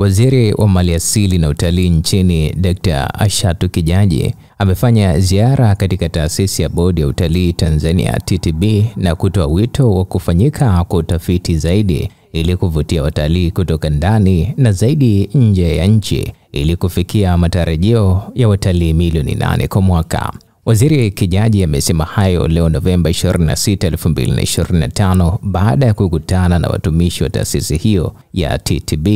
Waziri wa Maliasili na Utalii nchini Dr. Ashatu Kijaji amefanya ziara katika taasisi ya Bodi ya Utalii Tanzania TTB na kutoa wito wa kufanyika kwa utafiti zaidi ili kuvutia watalii kutoka ndani na zaidi nje ya nchi ili kufikia matarajio ya watalii milioni 8 kwa mwaka. Waziri Kijaji amesema hayo leo Novemba 26, 2025 baada ya kukutana na watumishi wa taasisi hiyo ya TTB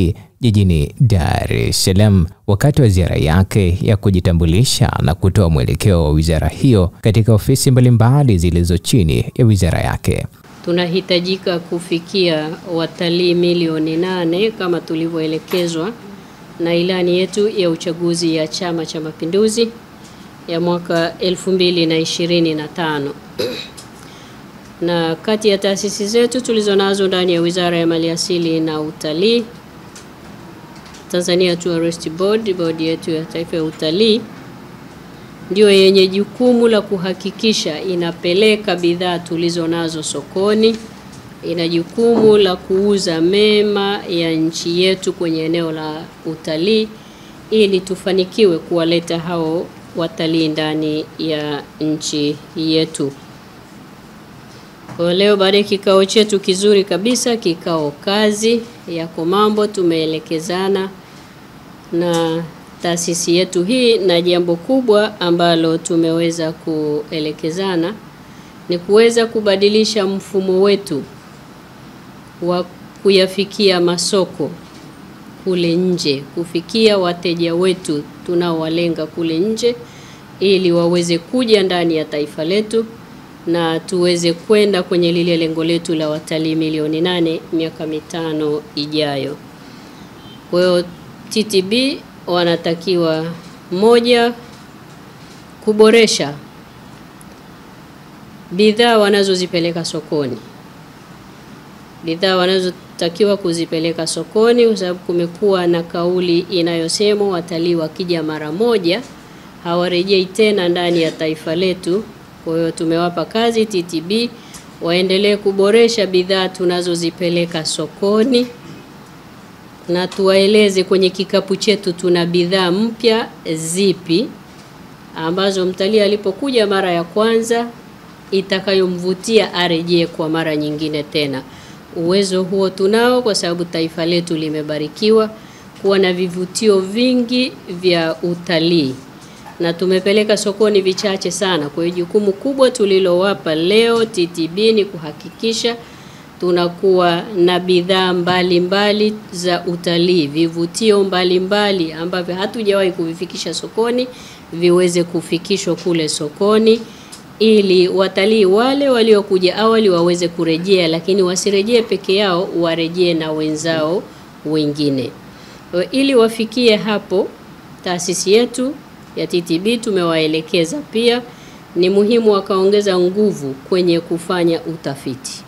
jijini Dar es Salaam wakati wa ziara yake ya kujitambulisha na kutoa mwelekeo wa wizara hiyo katika ofisi mbalimbali zilizo chini ya wizara yake. Tunahitajika kufikia watalii milioni 8 kama tulivyoelekezwa na ilani yetu ya uchaguzi ya Chama cha Mapinduzi ya mwaka 2025. Na kati ya taasisi zetu tulizonazo ndani ya Wizara ya Maliasili na Utalii, Tanzania Tourist Board, bodi yetu ya taifa ya utalii, ndio yenye jukumu la kuhakikisha inapeleka bidhaa tulizonazo sokoni, ina jukumu la kuuza mema ya nchi yetu kwenye eneo la utalii ili tufanikiwe kuwaleta hao watalii ndani ya nchi yetu. Kwa leo baada ya kikao chetu kizuri kabisa, kikao kazi yako mambo, tumeelekezana na taasisi yetu hii, na jambo kubwa ambalo tumeweza kuelekezana ni kuweza kubadilisha mfumo wetu wa kuyafikia masoko kule nje, kufikia wateja wetu tunaowalenga kule nje ili waweze kuja ndani ya taifa letu na tuweze kwenda kwenye lile lengo letu la watalii milioni 8 miaka 5 ijayo. Kwa hiyo TTB wanatakiwa moja, kuboresha bidhaa wanazozipeleka sokoni. Bidhaa wanazotakiwa kuzipeleka sokoni, kwa sababu kumekuwa na kauli inayosema watalii wakija mara moja hawarejei tena ndani ya taifa letu. Kwa hiyo tumewapa kazi TTB waendelee kuboresha bidhaa tunazozipeleka sokoni, na tuwaeleze kwenye kikapu chetu tuna bidhaa mpya zipi ambazo mtalii alipokuja mara ya kwanza itakayomvutia arejee kwa mara nyingine tena. Uwezo huo tunao kwa sababu taifa letu limebarikiwa kuwa na vivutio vingi vya utalii, na tumepeleka sokoni vichache sana. Kwa hiyo jukumu kubwa tulilowapa leo TTB ni kuhakikisha tunakuwa na bidhaa mbalimbali za utalii, vivutio mbalimbali ambavyo hatujawahi kuvifikisha sokoni viweze kufikishwa kule sokoni, ili watalii wale waliokuja awali waweze kurejea, lakini wasirejee peke yao, warejee na wenzao wengine. Ili wafikie hapo, taasisi yetu ya TTB tumewaelekeza pia ni muhimu wakaongeza nguvu kwenye kufanya utafiti.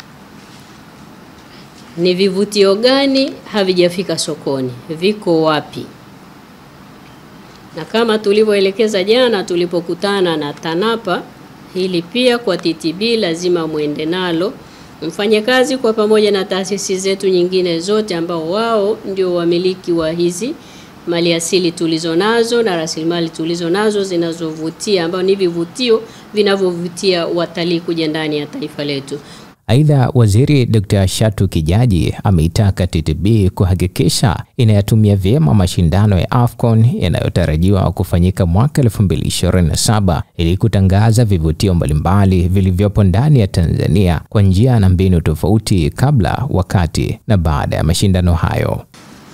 Ni vivutio gani havijafika sokoni? Viko wapi? Na kama tulivyoelekeza jana tulipokutana na TANAPA, hili pia kwa TTB lazima muende nalo, mfanye kazi kwa pamoja na taasisi zetu nyingine zote ambao wao ndio wamiliki wa hizi maliasili tulizonazo na rasilimali tulizonazo zinazovutia, ambao ni vivutio vinavyovutia watalii kuja ndani ya taifa letu. Aidha, Waziri Dr. Ashatu Kijaji ameitaka TTB kuhakikisha inayatumia vyema mashindano ya AFCON yanayotarajiwa kufanyika mwaka 2027 ili kutangaza vivutio mbalimbali vilivyopo ndani ya Tanzania kwa njia na mbinu tofauti kabla, wakati na baada ya mashindano hayo.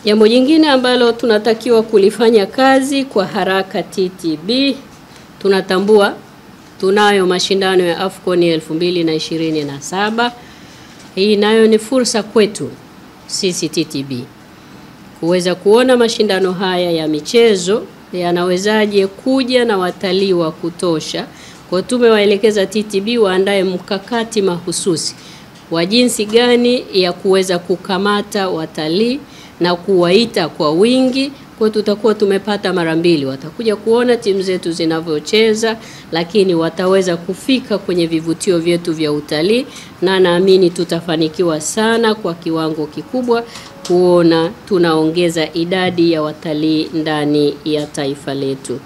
Jambo jingine ambalo tunatakiwa kulifanya kazi kwa haraka TTB, tunatambua tunayo mashindano ya AFCON 2027. Hii nayo ni fursa kwetu sisi TTB kuweza kuona mashindano haya ya michezo yanawezaje kuja na watalii wa kutosha. Kwa tumewaelekeza TTB waandae mkakati mahususi wa jinsi gani ya kuweza kukamata watalii na kuwaita kwa wingi. Kwa tutakuwa tumepata mara mbili, watakuja kuona timu zetu zinavyocheza, lakini wataweza kufika kwenye vivutio vyetu vya utalii, na naamini tutafanikiwa sana kwa kiwango kikubwa kuona tunaongeza idadi ya watalii ndani ya taifa letu.